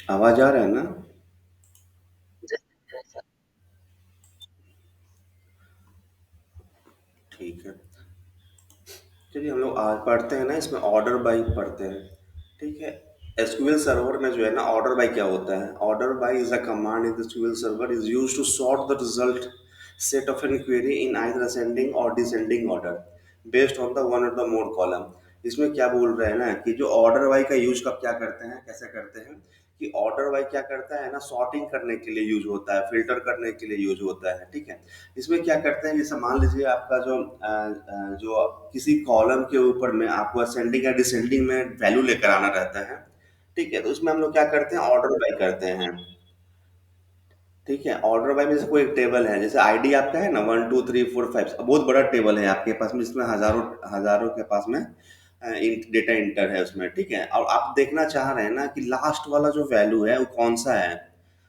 आवाज आ रहा है ना? ठीक है। चलिए हम लोग आज पढ़ते हैं ना, इसमें ऑर्डर बाई पढ़ते हैं। ठीक है। एसक्यूएल सर्वर में जो है ना, ऑर्डर बाई क्या होता है? Order by is a command in the SQL server is used to sort the result set of an query in either ascending or descending order based on the one or the more column. इसमें क्या बोल रहे हैं ना कि जो order by का use कब क्या करते हैं, कैसे करते हैं कि ऑर्डर बाई क्या करता है ना, सॉर्टिंग करने के लिए यूज होता है, फिल्टर करने के लिए यूज होता है। ठीक है। इसमें क्या करते हैं, जैसे मान लीजिए आपका जो किसी कॉलम के ऊपर में आपको असेंडिंग या डिसेंडिंग में वैल्यू लेकर आना रहता है। ठीक है। तो उसमें हम लोग क्या करते हैं, ऑर्डर बाई करते हैं। ठीक है। ऑर्डर बाई में जैसे कोई एक टेबल है, जैसे आईडी आपका है ना 1 2 3 4 5, बहुत बड़ा टेबल है आपके पास में, जिसमें हजारों हजारों के पास में डेटा इंटर है उसमें। ठीक है। और आप देखना चाह रहे हैं ना कि लास्ट वाला जो वैल्यू है वो कौन सा है।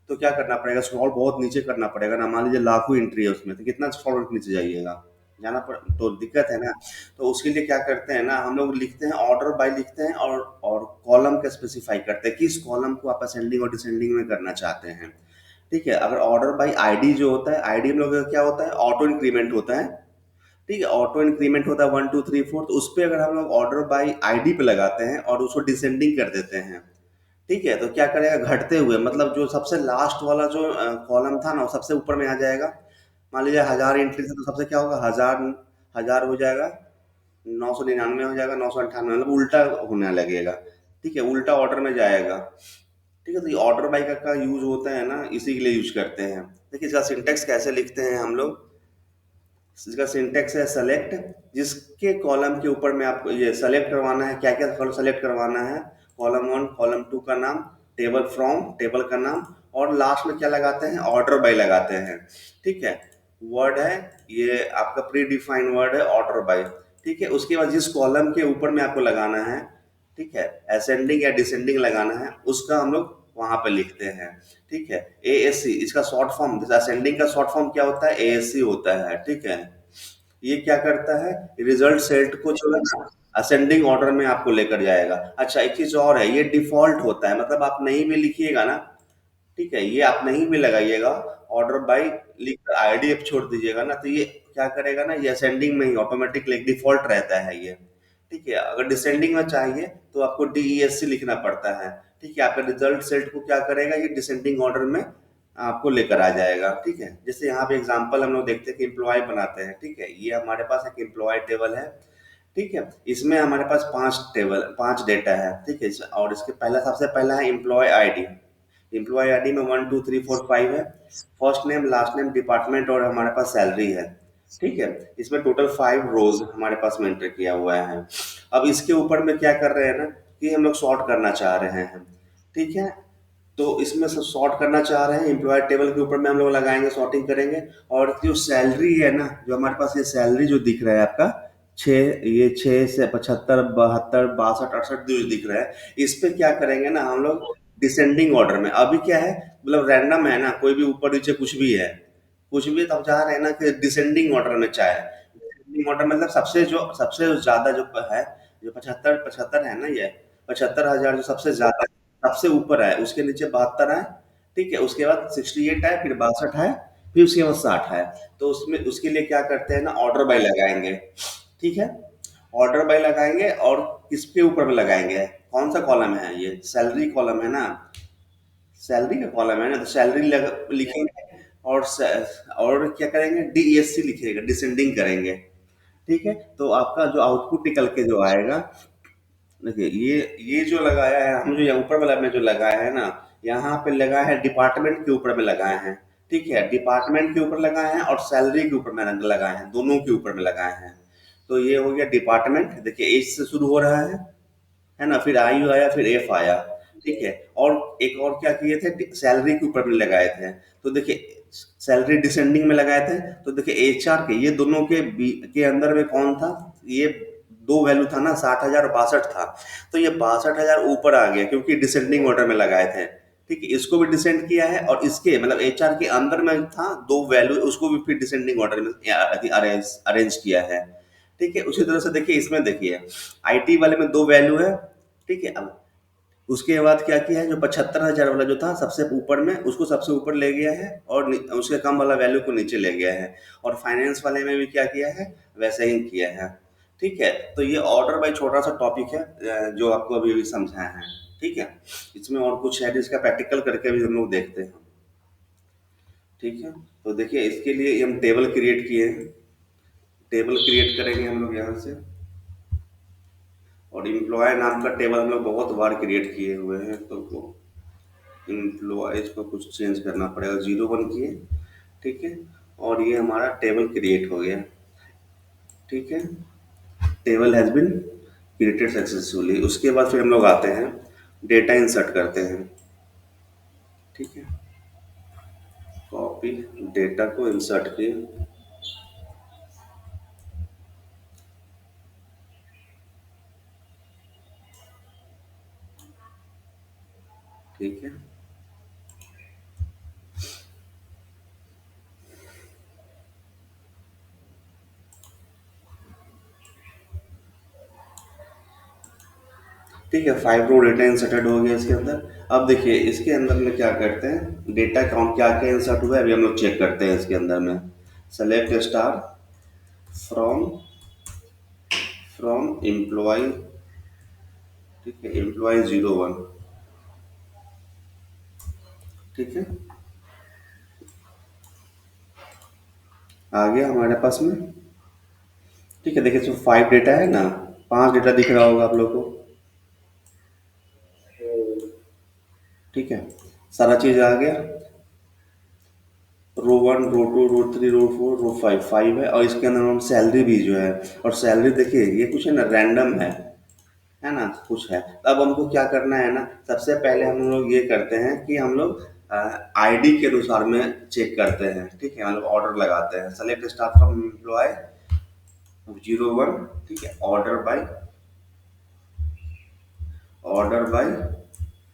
तो क्या करना पड़ेगा, स्क्रॉल बहुत नीचे करना पड़ेगा ना। मान लीजिए लाखों एंट्री है उसमें, तो कितना स्क्रॉल नीचे जाइएगा, जाना पड़ तो दिक्कत है ना। तो उसके लिए क्या करते हैं ना, हम लोग लिखते हैं ऑर्डर बाय लिखते हैं, और कॉलम का स्पेसिफाई करते हैं, किस कॉलम को आप असेंडिंग और डिसेंडिंग में करना चाहते हैं। ठीक है। अगर ऑर्डर बाय आईडी जो होता है, आईडी हम लोग का क्या होता है, ऑटो इंक्रीमेंट होता है। ठीक है। ऑटो इंक्रीमेंट होता है 1 2 3 4, तो उस पे अगर हम लोग ऑर्डर बाय आईडी पे लगाते हैं और उसको डिसेंडिंग कर देते हैं। ठीक है। तो क्या करेगा, घटते हुए, मतलब जो सबसे लास्ट वाला जो कॉलम था ना, वो सबसे ऊपर में आ जाएगा। मान लीजिए 1000 एंट्री से, तो सबसे क्या होगा, 1000 1000 हो जाएगा, 999 हो जाएगा, 998, मतलब उल्टा होने लगेगा। ठीक है। उल्टा ऑर्डर में जाएगा। ठीक है। तो ये ऑर्डर बाई का यूज होता है ना, इसी के लिए यूज करते हैं। देखिए इसका सिंटेक्स कैसे लिखते हैं हम लोग। इसका सिंटेक्स है सेलेक्ट, जिसके कॉलम के ऊपर में आपको ये सेलेक्ट करवाना है, क्या क्या कॉलम सेलेक्ट करवाना है, कॉलम वन कॉलम टू का नाम, टेबल फ्रॉम टेबल का नाम, और लास्ट में क्या लगाते हैं, ऑर्डर बाय लगाते हैं। ठीक है। वर्ड है, ये आपका प्री डिफाइंड वर्ड है ऑर्डर बाय। ठीक है। उसके बाद जिस कॉलम के ऊपर में आपको लगाना है, ठीक है, असेंडिंग या डिसेंडिंग लगाना है, उसका हम लोग वहां पे लिखते हैं। ठीक है। एएससी इसका शॉर्ट फॉर्म, जैसे असेंडिंग का शॉर्ट फॉर्म क्या होता है, एएससी होता है। ठीक है। ये क्या करता है, रिजल्ट सेट को जो है ना असेंडिंग ऑर्डर में आपको लेकर जाएगा। अच्छा, एक चीज और है, ये डिफॉल्ट होता है, मतलब आप नहीं भी लिखिएगा ना। ठीक है। ये आप नहीं भी लगाइएगा, ऑर्डर बाय लिख कर आईडीएफ छोड़ दीजिएगा ना, तो ये क्या करेगा ना, ये असेंडिंग में ही ऑटोमेटिक डिफॉल्ट रहता है ये। ठीक है। अगर डिसेंडिंग में चाहिए तो आपको डीईएससी लिखना पड़ता है। ठीक है। आपका रिजल्ट सेट को क्या करेगा, ये डिसेंडिंग ऑर्डर में आपको लेकर आ जाएगा। ठीक है। जैसे यहाँ पे एग्जांपल हम लोग देखते हैं कि एम्प्लॉय बनाते हैं। ठीक है। ये हमारे पास एक एम्प्लॉय टेबल है। ठीक है। इसमें हमारे पास 5 डेटा है। ठीक है। और इसके पहला, सबसे पहला है एम्प्लॉय आईडी। एम्प्लॉय आईडी में 1 2 3 4 5 है। First name, last name, department, और हमारे पास सैलरी है। ठीक है। इसमें टोटल 5 रोज हमारे पास में एंटर किया हुआ है। अब इसके ऊपर में क्या कर रहे हैं ना, कि हम लोग सॉर्ट करना चाह रहे हैं। ठीक है। तो इसमें से सॉर्ट करना चाह रहे हैं, एम्प्लॉय टेबल के ऊपर में हम लोग लगाएंगे, सॉर्टिंग करेंगे। और जो सैलरी है ना, जो हमारे पास ये सैलरी जो दिख रहा है आपका, छः, ये 6 से 75 72 63 68 जो दिख रहा है, इस पे क्या करेंगे ना हम लोग, डिसेंडिंग ऑर्डर में। अभी क्या है, मतलब रैंडम है ना, कोई भी ऊपर नीचे कुछ भी है, कुछ भी, तब चाह रहे हैं ना कि डिसेंडिंग ऑर्डर में चाहे। डिसेंडिंग ऑर्डर मतलब सबसे ज्यादा जो है, जो 75 75 है ना, ये 75,000 जो सबसे ज्यादा, सबसे ऊपर है, उसके नीचे 72 है। ठीक है। उसके बाद 68 है, फिर 62 है, फिर उसके बाद 60 है। तो उसमें उसके लिए क्या करते हैं ना, ऑर्डर बाय लगाएंगे। ठीक है। ऑर्डर बाय लगाएंगे, और किसके ऊपर में लगाएंगे, कौन सा कॉलम है, ये सैलरी कॉलम है ना, सैलरी का कॉलम है ना, तो सैलरी लिखेंगे। और और क्या करेंगे, डीईएससी लिखेगा, डिसेंडिंग करेंगे। ठीक है। तो आपका जो आउटपुट निकल के जो आएगा, देखिए ये जो लगाया है हम, जो यहाँ ऊपर वाला में जो लगाया है ना, यहाँ पे लगाया है डिपार्टमेंट के ऊपर में लगाए हैं। ठीक है। डिपार्टमेंट के ऊपर लगाए हैं और सैलरी के ऊपर में लगाए हैं, दोनों के ऊपर में लगाए हैं। तो ये हो गया डिपार्टमेंट, देखिए एच से शुरू हो रहा है ना, फिर आई आया, फिर एफ आया। ठीक है। और एक और क्या किए थे, सैलरी के ऊपर में लगाए थे। तो देखिए सैलरी डिसेंडिंग में लगाए थे, तो देखिए एचआर के ये दोनों के अंदर में कौन था, ये दो वैल्यू था ना, 60,000 और 62 था। तो ये 62,000 ऊपर आ गया, क्योंकि डिसेंडिंग ऑर्डर में लगाए थे। ठीक है। इसको भी डिसेंड किया है, और इसके मतलब एचआर के अंदर में था दो वैल्यू, उसको भी फिर डिसेंडिंग ऑर्डर में अरेंज अरेंज किया है। ठीक है। उसी तरह से देखिए, इसमें देखिए आईटी वाले में दो वैल्यू है। ठीक है। अब उसके बाद क्या किया है, जो 75,000 वाला जो था सबसे ऊपर में, उसको सबसे ऊपर ले गया है और उसके कम वाला वैल्यू को नीचे ले गया है। और फाइनेंस वाले में भी क्या किया है, वैसे ही किया है। ठीक है, तो ये ऑर्डर बाई छोटा सा टॉपिक है, जो आपको अभी अभी समझाया है। ठीक है, इसमें और कुछ है जिसका प्रैक्टिकल करके भी हम लोग देखते हैं। ठीक है, तो देखिए इसके लिए हम टेबल क्रिएट किए हैं। टेबल क्रिएट करेंगे हम लोग यहाँ से। और एम्प्लॉय नाम का टेबल हम लोग बहुत बार क्रिएट किए हुए हैं, तो एम्प्लॉयज को कुछ चेंज करना पड़ेगा, 01 किए। ठीक है, और ये हमारा टेबल क्रिएट हो गया। ठीक है, table has been created successfully. उसके बाद फिर हम लोग आते हैं, डेटा इंसर्ट करते हैं। ठीक है, कॉपी, डेटा को इंसर्ट किए। ठीक है, ठीक है, 5 रो डेटा इंसर्टेड हो गया इसके अंदर। अब देखिए इसके अंदर में क्या करते हैं, डेटा काउंट क्या क्या इंसर्ट हुआ है अभी हम लोग चेक करते हैं इसके अंदर में। Select star from from employ. ठीक है, एम्प्लॉय 01। ठीक है, आ गया हमारे पास में। ठीक है, देखिए इसमें 5 डेटा है ना, 5 डेटा दिख रहा होगा आप लोग को। ठीक है, सारा चीज़ आ गया। रो 1, रो 2, रो 3, रो 4, रो 5, 5 है। और इसके अंदर हम सैलरी भी जो है, और सैलरी देखिए ये कुछ है ना रैंडम है ना, कुछ है। तो अब हमको क्या करना है ना, सबसे पहले हम लोग ये करते हैं कि हम लोग आईडी के अनुसार में चेक करते हैं। ठीक है, मतलब ऑर्डर लगाते हैं, सेलेक्ट स्टाफ फ्रॉम एम्प्लॉय 01। ठीक है, ऑर्डर बाय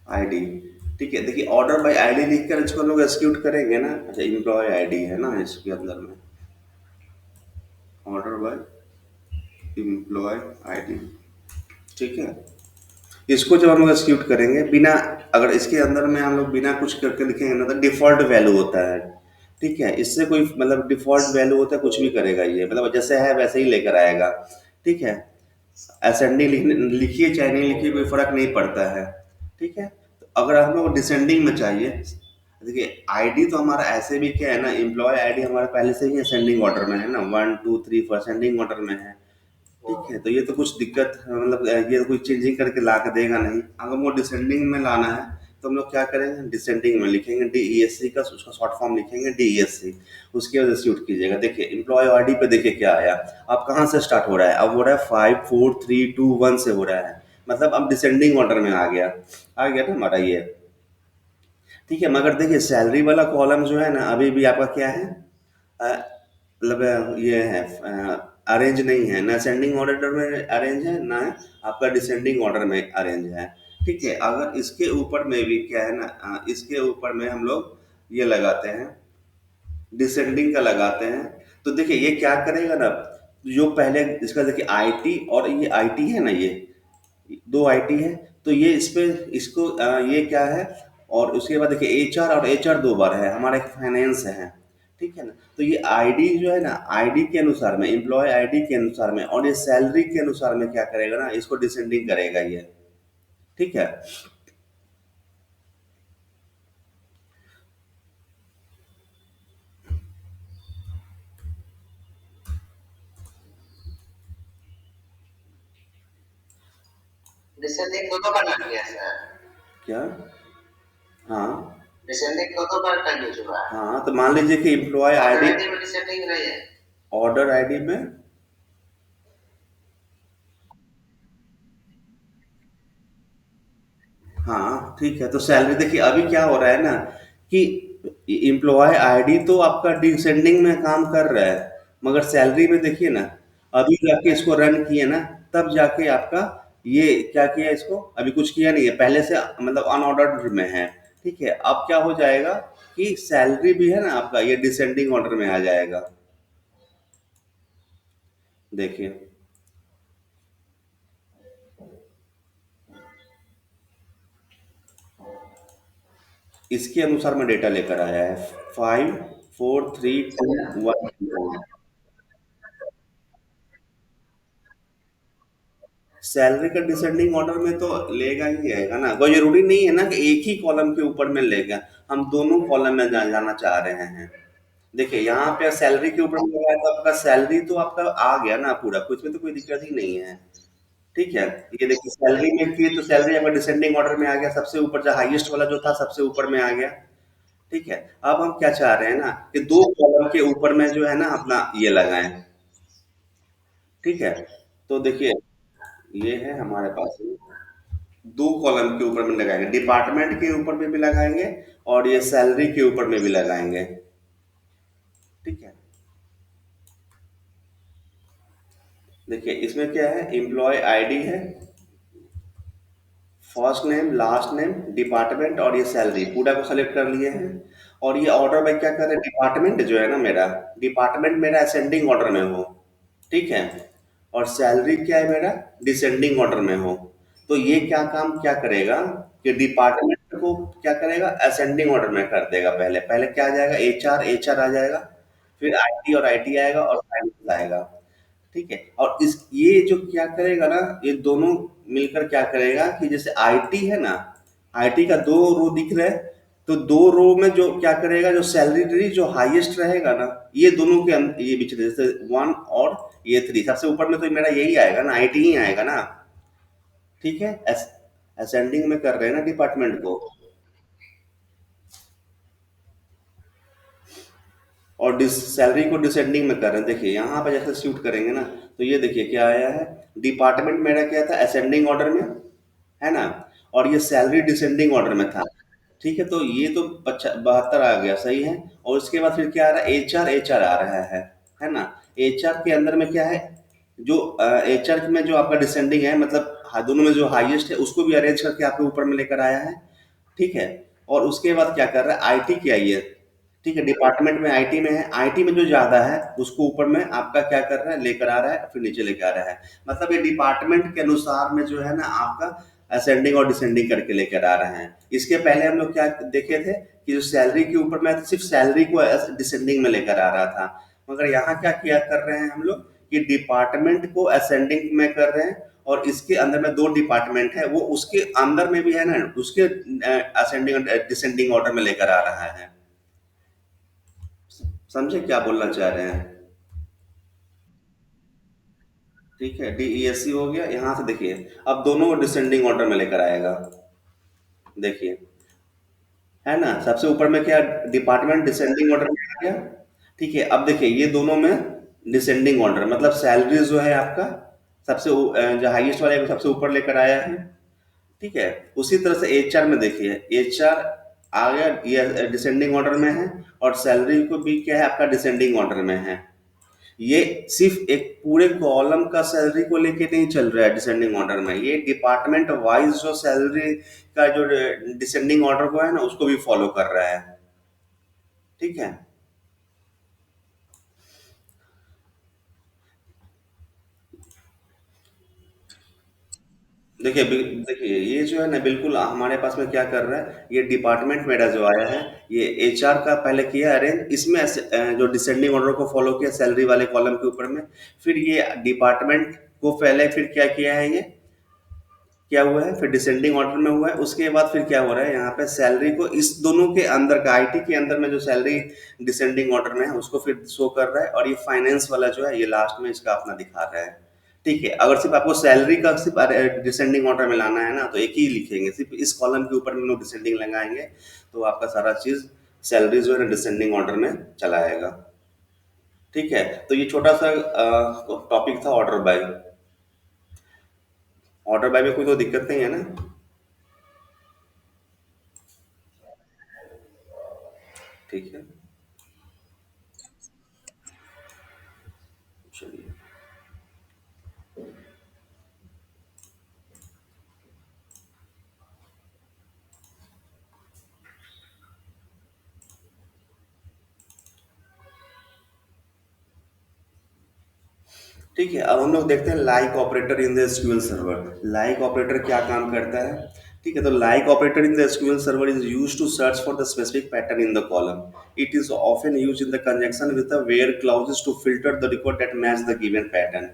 आईडी। ठीक है, देखिए ऑर्डर बाय आईडी लिखकर इसको हम लोग एग्जीक्यूट करेंगे ना। अच्छा, एम्प्लॉय आईडी है ना इसके अंदर में, ऑर्डर बाय एम्प्लॉय आईडी। ठीक है, इसको जब हम लोग एग्जीक्यूट करेंगे बिना, अगर इसके अंदर में हम लोग बिना कुछ करके लिखेंगे ना, तो डिफ़ॉल्ट वैल्यू होता है। ठीक है, इससे कोई मतलब डिफ़ॉल्ट वैल्यू होता है, कुछ भी करेगा ये, मतलब जैसे है वैसे ही लेकर आएगा। ठीक है, असेंडिंग लिखिए चाहे नहीं लिखिए कोई फ़र्क नहीं पड़ता है। ठीक है, तो अगर हम लोग डिसेंडिंग में चाहिए, देखिए आईडी तो हमारा ऐसे भी क्या है ना, एम्प्लॉय आईडी हमारा पहले से ही असेंडिंग ऑर्डर में है ना, 1 2 3 4 असेंडिंग ऑर्डर में है। ठीक है, तो ये तो कुछ दिक्कत मतलब ये तो कोई चेंजिंग करके ला के देगा नहीं। अगर वो डिसेंडिंग में लाना है तो हम लोग क्या करेंगे, डिसेंडिंग में लिखेंगे DESC का, उसका शॉर्ट फॉर्म लिखेंगे DESC। उसके वजह से शूट कीजिएगा। देखिए एम्प्लॉय आईडी पे देखिए क्या आया। अब कहाँ से स्टार्ट हो रहा है, अब हो रहा है 5 4 3 2 1 से हो रहा है, मतलब अब डिसेंडिंग ऑर्डर में आ गया ना हमारा ये। ठीक है, मगर देखिए सैलरी वाला कॉलम जो है ना अभी भी आपका क्या है, मतलब ये है, अरेंज नहीं है ना, असेंडिंग ऑर्डर में अरेंज है ना, आपका डिसेंडिंग ऑर्डर में अरेंज है। ठीक है, अगर इसके ऊपर में भी क्या है ना, इसके ऊपर में हम लोग ये लगाते हैं, डिसेंडिंग का लगाते हैं। तो देखिए ये क्या करेगा ना, जो पहले इसका देखिए आईटी और ये आईटी है ना, ये दो आईटी है। तो ये इस पे इसको ये क्या है, और उसके बाद देखिए एचआर, और एचआर दो बार है, हमारा एक फाइनेंस है। ठीक है ना, तो ये आईडी जो है ना, आईडी के अनुसार में, एम्प्लॉय आईडी के अनुसार में, और ये सैलरी के अनुसार में क्या करेगा ना, इसको डिसेंडिंग करेगा ये। ठीक है, डिसेंडिंग दो दो बार लग गया सर। क्या, हाँ, डिसेंडिंग दो दो बार का यूज हुआ। हाँ, तो मान लीजिए कि एम्प्लॉय ऑर्डर आईडी, आईडी में डिसेंडिंग नहीं है। ऑर्डर आईडी में, हाँ ठीक है, तो सैलरी देखिए अभी क्या हो रहा है ना, कि एम्प्लॉय आईडी तो आपका डिसेंडिंग में काम कर रहा है, मगर सैलरी में देखिए ना, अभी जाके इसको रन किए ना, तब जाके आपका ये क्या किया, इसको अभी कुछ किया नहीं है, पहले से मतलब अनऑर्डर्ड में है। ठीक है, अब क्या हो जाएगा कि सैलरी भी है ना आपका, ये डिसेंडिंग ऑर्डर में आ जाएगा। देखिए, इसके अनुसार मैं डेटा लेकर आया है। 5 4 3 2 1। सैलरी का डिसेंडिंग ऑर्डर में तो लेगा ही आएगा ना, कोई जरूरी नहीं है ना कि एक ही कॉलम के ऊपर में लेगा। हम दोनों कॉलम में जाना चाह रहे हैं। देखिए यहाँ पे सैलरी के ऊपर में लगाया तो आपका सैलरी तो आपका आ गया ना पूरा, कुछ में तो कोई दिक्कत ही नहीं है। ठीक है, ये देखिए सैलरी में की तो सैलरी आपका डिसेंडिंग ऑर्डर में आ गया, सबसे ऊपर जो हाईएस्ट वाला जो था सबसे ऊपर में आ गया। ठीक है, अब हम क्या चाह रहे हैं ना कि दो कॉलम के ऊपर में जो है ना अपना ये लगाएं। ठीक है, तो देखिए ये है हमारे पास दो कॉलम के ऊपर में लगाएंगे, डिपार्टमेंट के ऊपर में भी लगाएंगे और ये सैलरी के ऊपर में भी लगाएंगे। ठीक है, देखिए इसमें क्या है, एम्प्लॉय आईडी है, first name last name department और ये सैलरी पूरा को सेलेक्ट कर लिए हैं। और ये ऑर्डर में क्या कर रहे हैं, डिपार्टमेंट जो है ना मेरा, डिपार्टमेंट मेरा असेंडिंग ऑर्डर में हो। ठीक है, और सैलरी क्या है मेरा, डिसेंडिंग ऑर्डर में हो। तो ये क्या काम क्या करेगा कि डिपार्टमेंट को क्या करेगा, असेंडिंग ऑर्डर में कर देगा। पहले पहले क्या आ जाएगा, एचआर एचआर आ जाएगा, फिर आईटी और आईटी आएगा और फाइनेंस आएगा। ठीक है, और इस ये जो क्या करेगा ना, ये दोनों मिलकर क्या करेगा कि जैसे आईटी है ना, आईटी का दो रो दिख रहा है, तो दो रो में जो क्या करेगा, जो सैलरी जो हाईएस्ट रहेगा ना, ये दोनों के ये बीच में जैसे 1 और ये 3, सबसे ऊपर में तो मेरा यही आएगा ना, आईटी ही आएगा ना। ठीक है, असेंडिंग में कर रहे हैं ना डिपार्टमेंट को, और सैलरी को डिसेंडिंग में कर रहे हैं। देखिए यहाँ पे जैसे शूट करेंगे ना, तो ये देखिए क्या आया है, डिपार्टमेंट मेरा क्या था, असेंडिंग ऑर्डर में है ना, और ये सैलरी डिसेंडिंग ऑर्डर में था। ठीक है, तो ये तो 72 आ गया, सही है। और उसके बाद फिर क्या आ रहा है, एचआर एचआर आ रहा है ना। एचआर के अंदर में क्या है, जो एचआर में जो आपका डिसेंडिंग है, मतलब दोनों में जो हाईएस्ट है उसको भी अरेंज करके आपके ऊपर में लेकर आया है। ठीक है, और उसके बाद क्या कर रहा है, आईटी की आई है। ठीक है, डिपार्टमेंट में आईटी में है, आईटी में जो ज्यादा है उसको ऊपर में आपका क्या कर रहा है, लेकर आ रहा है, फिर नीचे लेकर आ रहा है। मतलब ये डिपार्टमेंट के अनुसार में जो है ना आपका असेंडिंग और डिसेंडिंग करके लेकर आ रहे हैं। इसके पहले हम लोग क्या देखे थे कि जो सैलरी के ऊपर में सिर्फ सैलरी को डिसेंडिंग में लेकर आ रहा था, मगर यहाँ क्या किया कर रहे हैं हम लोग कि डिपार्टमेंट को असेंडिंग में कर रहे हैं, और इसके अंदर में दो डिपार्टमेंट है वो उसके अंदर में भी है ना, उसके असेंडिंग और डिसेंडिंग ऑर्डर में लेकर आ रहा है। समझे क्या बोलना चाह रहे हैं। ठीक है, डीईएससी हो गया यहाँ से। देखिए अब दोनों को डिसेंडिंग ऑर्डर में लेकर आएगा। देखिए है ना, सबसे ऊपर में क्या, डिपार्टमेंट डिसेंडिंग ऑर्डर में आ गया। ठीक है, अब देखिए ये दोनों में डिसेंडिंग ऑर्डर, मतलब सैलरी जो है आपका सबसे जो हाईएस्ट वाले को सबसे ऊपर लेकर आया है। ठीक है, उसी तरह से एचआर में देखिए, एचआर आ गया, ये डिसेंडिंग ऑर्डर में है, और सैलरी को भी क्या है आपका डिसेंडिंग ऑर्डर में है। ये सिर्फ एक पूरे कॉलम का सैलरी को लेके नहीं चल रहा है डिसेंडिंग ऑर्डर में, ये डिपार्टमेंट वाइज जो सैलरी का जो डिसेंडिंग ऑर्डर को है ना उसको भी फॉलो कर रहा है। ठीक है, देखिए देखिए ये जो है ना बिल्कुल हमारे पास में क्या कर रहा है, ये डिपार्टमेंट मेरा जो आया है, ये एचआर का पहले किया अरेंज, इसमें जो डिसेंडिंग ऑर्डर को फॉलो किया सैलरी वाले कॉलम के ऊपर में। फिर ये डिपार्टमेंट को पहले फिर क्या किया है, ये क्या हुआ है, फिर डिसेंडिंग ऑर्डर में हुआ है। उसके बाद फिर क्या हो रहा है, यहाँ पे सैलरी को इस दोनों के अंदर का आईटी के अंदर में जो सैलरी डिसेंडिंग ऑर्डर में है उसको फिर शो कर रहा है, और ये फाइनेंस वाला जो है ये लास्ट में इसका अपना दिखा रहा है। ठीक है, अगर सिर्फ आपको सैलरी का सिर्फ डिसेंडिंग ऑर्डर में लाना है ना तो एक ही लिखेंगे, सिर्फ इस कॉलम के ऊपर में लोग डिसेंडिंग लगाएंगे, तो आपका सारा चीज सैलरी जो है ना डिसेंडिंग ऑर्डर में चला आएगा। ठीक है, तो ये छोटा सा टॉपिक था ऑर्डर बाय। ऑर्डर बाय में कोई तो दिक्कत नहीं है ना। ठीक है, चलिए। ठीक है, अब हम लोग देखते हैं like operator in the SQL server. Like operator क्या काम करता है, ठीक है, तो like operator in the SQL server is used to search for the specific pattern in the column. It is often used in the conjunction with the where clauses to filter the record that match the given pattern.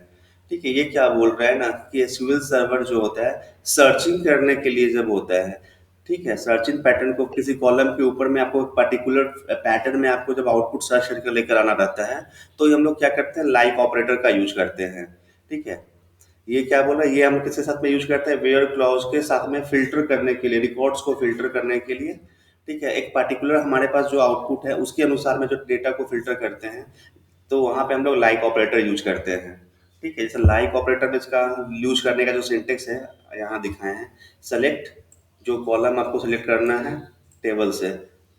ठीक है, ये क्या बोल रहा है ना कि SQL server जो होता है सर्चिंग करने के लिए जब होता है, ठीक है, सर्चिंग पैटर्न को किसी कॉलम के ऊपर में आपको एक पर्टिकुलर पैटर्न में आपको जब आउटपुट सर्च करके लेकर आना रहता है, तो हम लोग क्या करते हैं, लाइक ऑपरेटर का यूज करते हैं। ठीक है, ये क्या बोल रहा है, ये हम किसके साथ में यूज करते हैं, वेयर क्लॉज के साथ में फिल्टर करने के लिए, रिकॉर्ड्स को फिल्टर करने के लिए। ठीक है, एक पर्टिकुलर हमारे पास जो आउटपुट है उसके अनुसार में जो डेटा को फिल्टर करते हैं, तो वहां पे हम लोग लाइक ऑपरेटर यूज करते हैं। ठीक है, जैसे लाइक ऑपरेटर में इसका यूज करने का जो सिंटेक्स है यहाँ दिखाए हैं। सेलेक्ट, जो कॉलम आपको सेलेक्ट करना है टेबल से,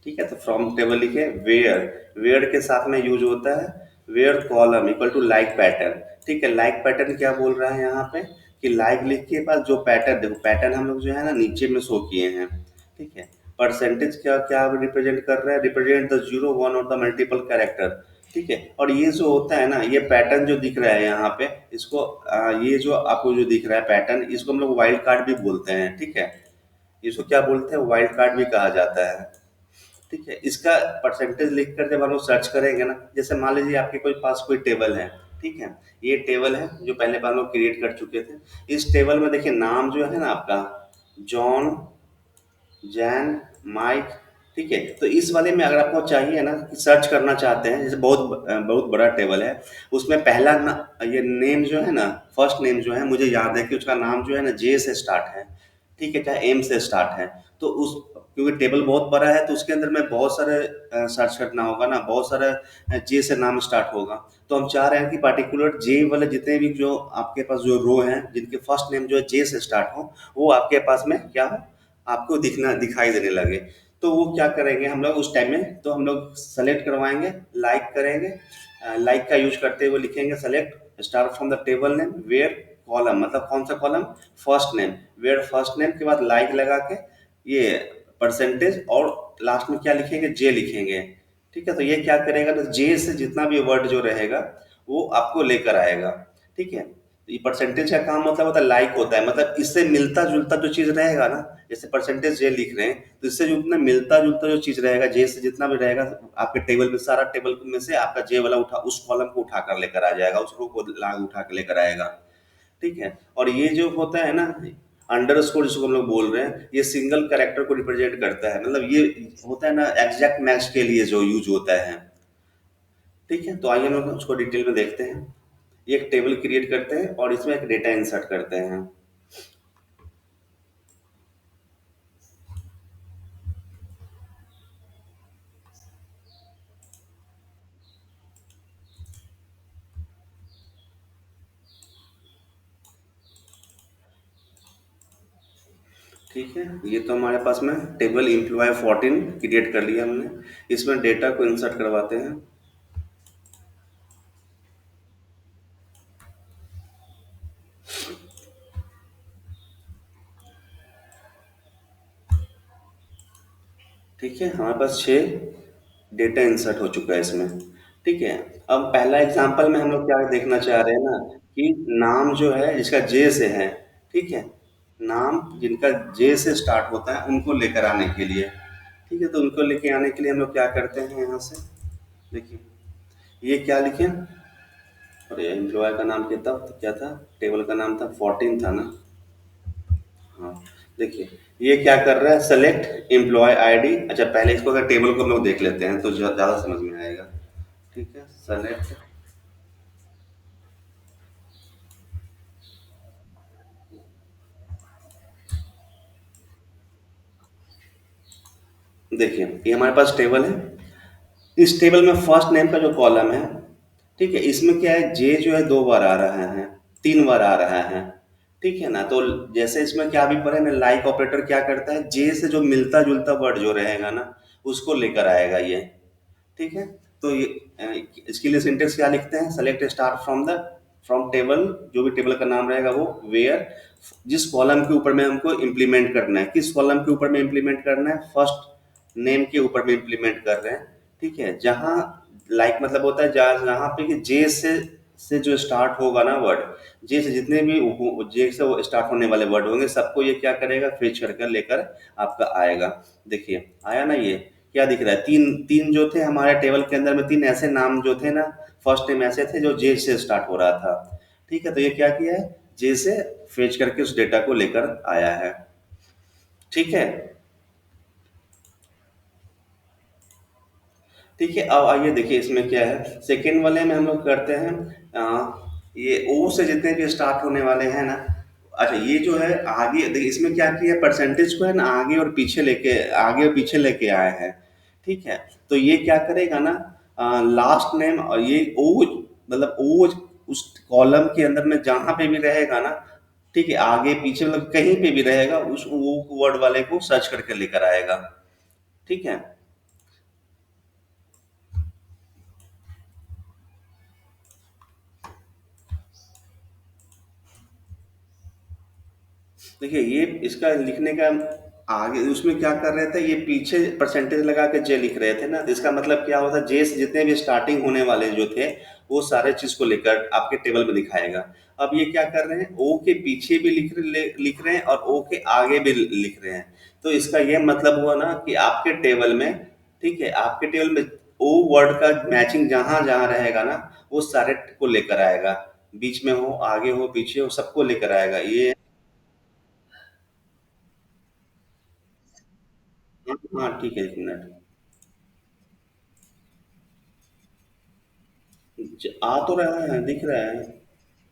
ठीक है, तो फ्रॉम टेबल लिखे, वेयर, वेयर के साथ में यूज होता है where column equal to like pattern. ठीक है, लाइक पैटर्न क्या बोल रहा है यहाँ पे कि लाइक लिख के पास जो पैटर्न, देखो पैटर्न हम लोग जो है ना नीचे में शो किए हैं। ठीक है, परसेंटेज क्या क्या रिप्रेजेंट कर रहा है, represent the zero one or the multiple character. ठीक है, और ये जो होता है ना, ये पैटर्न जो दिख रहा है यहाँ पे, इसको ये जो आपको जो दिख रहा है पैटर्न, इसको हम लोग वाइल्ड कार्ड भी बोलते हैं। ठीक है, इसको क्या बोलते हैं, वाइल्ड कार्ड भी कहा जाता है। ठीक है, इसका परसेंटेज लिख कर जब हम लोग सर्च करेंगे ना, जैसे मान लीजिए आपके कोई पास कोई टेबल है। ठीक है, ये टेबल है जो पहले हम लोग क्रिएट कर चुके थे। इस टेबल में देखिए नाम जो है ना आपका, जॉन, जैन, माइक। ठीक है, तो इस वाले में अगर आपको चाहिए ना कि सर्च करना चाहते हैं, जैसे बहुत बड़ा टेबल है, उसमें पहला ये नेम जो है ना, फर्स्ट नेम जो है, मुझे याद है कि उसका नाम जो है ना जे से स्टार्ट है। ठीक है, चाहे एम से स्टार्ट है, तो उस, क्योंकि टेबल बहुत बड़ा है तो उसके अंदर में बहुत सारे सर्च करना होगा ना, बहुत सारे जे से नाम स्टार्ट होगा। तो हम चाह रहे हैं कि पर्टिकुलर जे वाले जितने भी जो आपके पास जो रो हैं जिनके फर्स्ट नेम जो है जे से स्टार्ट हो, वो आपके पास में क्या हो, आपको दिखाई देने लगे। तो वो क्या करेंगे हम लोग उस टाइम में, तो हम लोग सेलेक्ट करवाएंगे, लाइक करेंगे, लाइक का यूज करते हुए लिखेंगे select star from the table name where column, मतलब कौन सा column, first name, where first name के बाद लाइक लगा के ये परसेंटेज, और लास्ट में क्या लिखेंगे, जे लिखेंगे। ठीक है, तो ये क्या करेगा, तो जे से जितना भी वर्ड जो रहेगा वो आपको लेकर आएगा। ठीक है, तो ये परसेंटेज का काम मतलब होता है लाइक होता है, मतलब इससे मिलता जुलता जो चीज रहेगा ना, जैसे परसेंटेज जे लिख रहे हैं तो इससे जो उतना मिलता जुलता जो चीज रहेगा, जे से जितना भी रहेगा आपके टेबल में, सारा टेबल में से आपका जे वाला उठा उस कॉलम को उठा कर लेकर आ जाएगा, उस रो को उठा कर लेकर आएगा। ठीक है, और ये जो होता है ना अंडरस्कोर जिसको हम लोग बोल रहे हैं, ये सिंगल कैरेक्टर को रिप्रेजेंट करता है, मतलब ये होता है ना एग्जैक्ट मैच के लिए जो यूज होता है। ठीक है, तो आइए हम लोग उसको डिटेल में देखते हैं। ये एक टेबल क्रिएट करते हैं और इसमें एक डेटा इंसर्ट करते हैं। ठीक है, ये तो हमारे पास में टेबल एम्प्लॉय 14 क्रिएट कर लिया हमने। इसमें डेटा को इंसर्ट करवाते हैं। ठीक है, हमारे पास 6 डेटा इंसर्ट हो चुका है इसमें। ठीक है, अब पहला एग्जांपल में हम लोग क्या देखना चाह रहे हैं ना कि नाम जो है जिसका जे से है, ठीक है, नाम जिनका जे से स्टार्ट होता है उनको लेकर आने के लिए। ठीक है, तो उनको लेके आने के लिए हम लोग क्या करते हैं, यहाँ से देखिए ये क्या लिखे, और एम्प्लॉय का नाम क्या था, टेबल का नाम था 14 था ना। हाँ, देखिए ये क्या कर रहा है, सेलेक्ट एम्प्लॉय आईडी। अच्छा, पहले इसको अगर टेबल को हम लोग देख लेते हैं तो ज़्यादा समझ में आएगा। ठीक है, सेलेक्ट, देखिए ये हमारे पास टेबल है। इस टेबल में फर्स्ट नेम का जो कॉलम है, ठीक है, इसमें क्या है, जे जो है 2 बार आ रहा है, 3 बार आ रहा है। ठीक है ना, तो जैसे इसमें क्या भी पढ़े ना, लाइक ऑपरेटर क्या करता है, जे से जो मिलता जुलता वर्ड जो रहेगा ना उसको लेकर आएगा ये। ठीक है, तो ये इसके लिए सिंटेक्स क्या लिखते हैं, सेलेक्ट स्टार फ्रॉम टेबल, जो भी टेबल का नाम रहेगा वो, वेयर, जिस कॉलम के ऊपर में हमको इम्प्लीमेंट करना है, किस कॉलम के ऊपर में इम्प्लीमेंट करना है, फर्स्ट नेम के ऊपर में इम्प्लीमेंट कर रहे हैं। ठीक है, जहाँ लाइक मतलब होता है जहाँ जहाँ पे कि जे से से जो स्टार्ट होगा ना वर्ड, जे से जितने भी जे से वो स्टार्ट होने वाले वर्ड होंगे सबको ये क्या करेगा, फेच करके लेकर आपका आएगा। देखिए आया ना, ये क्या दिख रहा है, तीन तीन जो थे हमारे टेबल के अंदर में, तीन ऐसे नाम जो थे ना, फर्स्ट नेम ऐसे थे जो जे से स्टार्ट हो रहा था। ठीक है, तो ये क्या किया है, जे से फेच करके उस डेटा को लेकर आया है। ठीक है। ठीक है, अब आइए देखिए इसमें क्या है, सेकेंड वाले में हम लोग करते हैं ये ओ से जितने भी स्टार्ट होने वाले हैं ना, अच्छा ये जो है आगे देखिए इसमें क्या किया, परसेंटेज को है ना आगे और पीछे लेके, आगे और पीछे लेके आए हैं। ठीक है, तो ये क्या करेगा ना, लास्ट नेम और ये ओ, मतलब ओ उस कॉलम के अंदर में जहां पे भी रहेगा ना, ठीक है, आगे पीछे मतलब कहीं पे भी रहेगा, उस वो वर्ड वाले को सर्च करके लेकर आएगा। ठीक है। देखिए ये इसका लिखने का, आगे उसमें क्या कर रहे थे, ये पीछे परसेंटेज लगा के जे लिख रहे थे ना, तो इसका मतलब क्या होता है, जे से जितने भी स्टार्टिंग होने वाले जो थे वो सारे चीज को लेकर आपके टेबल में दिखाएगा। अब ये क्या कर रहे हैं, ओ के पीछे भी लिख रहे हैं और ओ के आगे भी लिख रहे हैं। तो इसका ये मतलब हुआ ना कि आपके टेबल में, ठीक है, आपके टेबल में ओ वर्ड का मैचिंग जहां जहां रहेगा ना, वो सारे को लेकर आएगा, बीच में हो, आगे हो, पीछे हो, सबको लेकर आएगा ये। हाँ हाँ, ठीक है, एक मिनट। आ तो रहा है, दिख रहा है।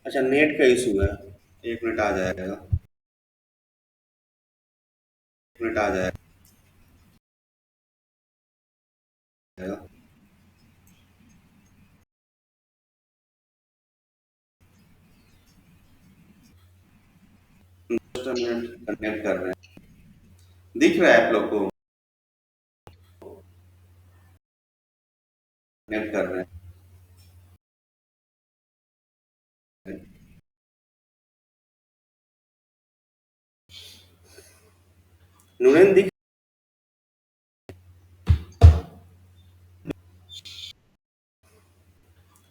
अच्छा नेट का इशू है, एक मिनट आ जाएगा, एक मिनट आ जाएगा। जस्ट मिनट, कनेक्ट कर रहे हैं, दिख रहा है आप लोग को, कनेक्ट कर रहे हैं, नुरेन दिख